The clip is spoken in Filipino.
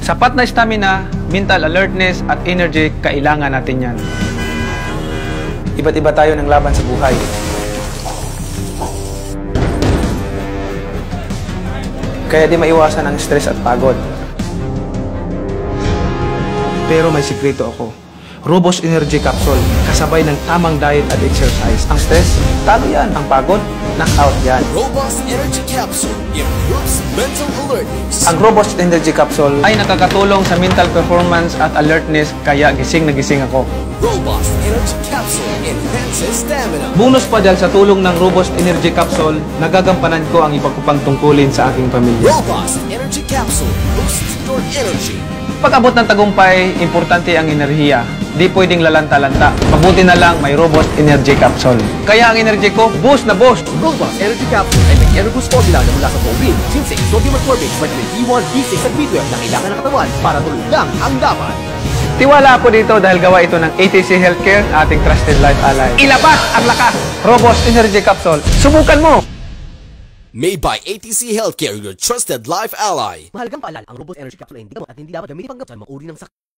Sapat na stamina, mental alertness at energy, kailangan natin yan. Iba't iba tayo ng laban sa buhay. Kaya di maiwasan ang stress at pagod. Pero may sikreto ako. Robust Energy Capsule, kasabay ng tamang diet at exercise. Ang stress, talo yan. Ang pagod, knock-out yan. Robust Energy Capsule improves mental alertness. Ang Robust Energy Capsule ay nakakatulong sa mental performance at alertness, kaya gising na gising ako. Robust Energy Capsule enhances stamina. Bonus pa dyan, sa tulong ng Robust Energy Capsule, nagagampanan ko ang iba ko pang tungkulin sa aking pamilya. Robust Energy Capsule boosts your energy. Pag abot ng tagumpay, importante ang enerhiya. Di pwedeng lalanta-lanta. Mabuti na lang may Robust Energy Capsule. Kaya ang energy ko, boost na boost. Robust Energy Capsule ay may Enerboost formula na mula sa bovine, ginseng, sodium ascorbate, vitamin B1, B6 at B12 na kailangan ng katawan para tuloy lang ang laban. Tiwala ako dito dahil gawa ito ng ATC Healthcare, ating trusted life ally. Ilabas ang lakas! Robust Energy Capsule. Subukan mo! Made by ATC Healthcare, your trusted life ally. Mahalagang paalala, ang Robust Energy Capsule ay hindi gamot at hindi dapat gamitin panggamot sa mga uri ng sakit.